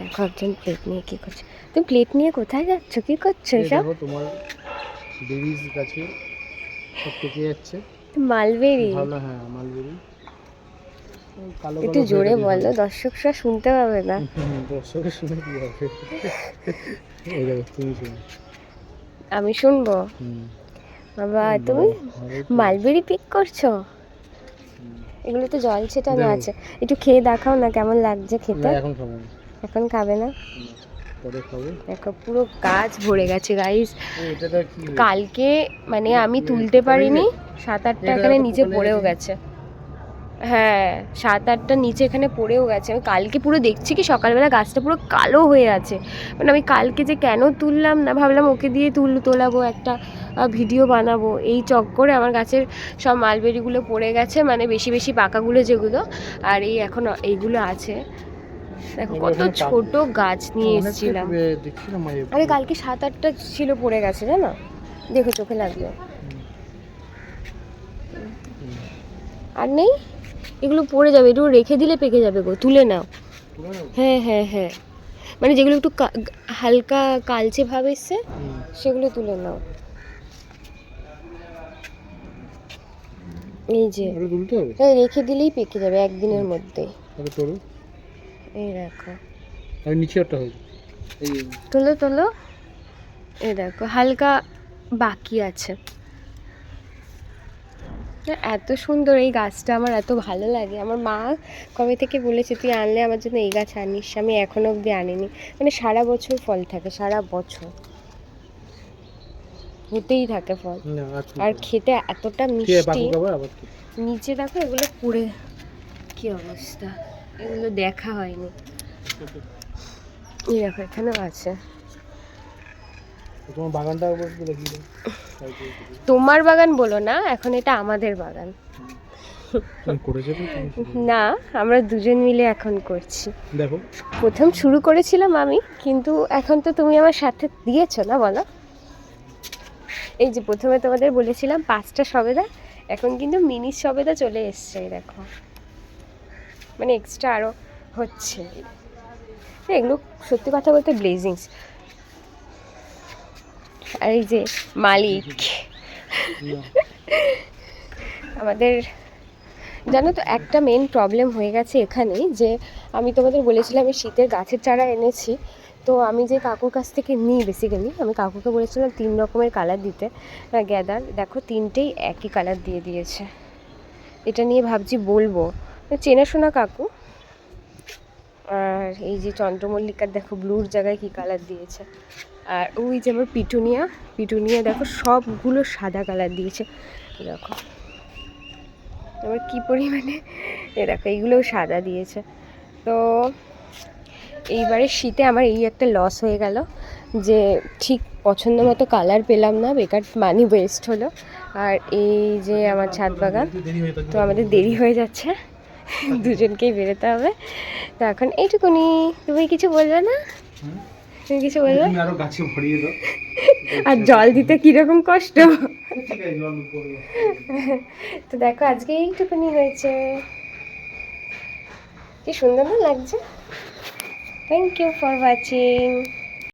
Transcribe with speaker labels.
Speaker 1: দেখো একজন প্লেট নিয়ে কি করছে। তুমি প্লেট নিয়ে কোথায় যাচ্ছ, কি করছো এসব?
Speaker 2: তোমার বেরিজ গাছে সব পেকে যাচ্ছে।
Speaker 1: মালবেরি?
Speaker 2: ভালো, হ্যাঁ মালবেরি। কালো
Speaker 1: একটু
Speaker 2: কালো হয়ে
Speaker 1: জোরে
Speaker 2: গেছে
Speaker 1: বলো,
Speaker 2: সব।
Speaker 1: দর্শকরা শুনতে পাবে না।
Speaker 2: দর্শকের শুনে কি হবে? এই দেখো তুমি শুনো।
Speaker 1: আমি শুনবো? বাবা তুমি মালবেরি পিক করছো? এগুলো তো জল ছেটানো আছে, একটু খেয়ে দেখাও না কেমন লাগছে খেতে।
Speaker 2: এখন খাবো না।
Speaker 1: এখন খাবে না?
Speaker 2: পরে খাবো।
Speaker 1: দেখো পুরো গাছ ভরে গেছে গাইস।
Speaker 2: এটা কি
Speaker 1: কালকে মানে আমি তুলতে পারিনি, 7-8টা এখানে নিচে পড়েও গেছে। হ্যাঁ 7-8টা নিচে এখানে পড়েও গেছে। আমি কালকে পুরো দেখছি কি সকালবেলা গাছটা পুরো কালো হয়ে আছে। মানে আমি কালকে যে কেন তুললাম না, ভাবলাম ওকে দিয়ে তোলাবো, একটা ভিডিও বানাবো, এই চক্করে আমার গাছের সব মালবেরিগুলো পড়ে গেছে, মানে বেশি বেশি পাকাগুলো যেগুলো। আর এই এখন এইগুলো আছে। দেখো কত ছোট গাছ নিয়ে এসেছিলাম। আরে কালকে 7-8টা ছিল পড়ে গেছে জানো, দেখো চোখে লাগবে। আর নেই, এগুলো পড়ে যাবে, একটু রেখে দিলে পেকে যাবে গো, তুলে নাও। হ্যাঁ হ্যাঁ হ্যাঁ, মানে যেগুলো একটু হালকা কালচে ভাব এসছে সেগুলো তুলে নাও। এই যে রেখে দিলেই পেকে যাবে একদিনের মধ্যে। এই দেখো
Speaker 2: নিচে একটা হয়েছে,
Speaker 1: তোলো তোলো। এই দেখো হালকা বাকি আছে। এত সুন্দর এই গাছটা, আমার এত ভালো লাগে। আমার মা কবে থেকে বলেছে তুই আনলে আমার জন্য এই গাছ আনিস, আমি এখনো অবধি আনিনি। মানে সারা বছর ফল থাকে, সারা বছর হতেই থাকে ফল, আর খেতে এতটা মিষ্টি। নিচে দেখো এগুলো পুড়ে কি অবস্থা, এগুলো দেখা হয়নি। এই দেখো এখানেও আছে।
Speaker 2: তোমার বাগানটা
Speaker 1: তোমার বাগান বলো না, এখন এটা আমাদের বাগান। না আমরা দুজন মিলে এখন করছি।
Speaker 2: দেখো
Speaker 1: প্রথম শুরু করেছিলাম আমি, কিন্তু এখন তো তুমি আমার সাথে দিয়েছো না বলো। এই যে প্রথমে তোমাদের বলেছিলাম 5টা সবেদা, এখন কিন্তু মিনি সবেদা চলে এসছে। দেখো মানে এক্সট্রা আরও হচ্ছে। এগুলো সত্যি কথা বলতে ব্লেজিংস। আর এই যে মালিক আমাদের, জানো তো একটা মেন প্রবলেম হয়ে গেছে এখানে, যে আমি তোমাদের বলেছিলাম আমি শীতের গাছের চারা এনেছি। তো আমি যে কাকুর কাছ থেকে নিই বেসিক্যালি, আমি কাকুকে বলেছিলাম 3 রকমের কালার দিতে গ্যাদার, দেখো 3টেই একই কালার দিয়ে দিয়েছে। এটা নিয়ে ভাবছি বলবো, চেনাশোনা কাকু। আর এই যে চন্দ্রমল্লিকার দেখো ব্লুর জায়গায় কি কালার দিয়েছে। আর ওই যে আমার পিটুনিয়া দেখো সবগুলো সাদা কালার দিয়েছে। দেখো আমার কী পরিমাণে, দেখো এইগুলোও সাদা দিয়েছে। তো এইবারে শীতে আমার এই একটা লস হয়ে গেল, যে ঠিক পছন্দ মতো কালার পেলাম না, বেকার মানি ওয়েস্ট হলো। আর এই যে আমার ছাদ বাগান, তো আমাদের দেরি হয়ে যাচ্ছে, দুজনকেই বেরোতে হবে। তো এখন এইটুকুনি। তুমি কিছু বলবে না? তুমি কিছু বলবে? আর জল দিতে কিরকম কষ্ট। তো দেখো আজকে এইটুকুনি হয়েছে, কি সুন্দর না লাগছে। Thank you for watching.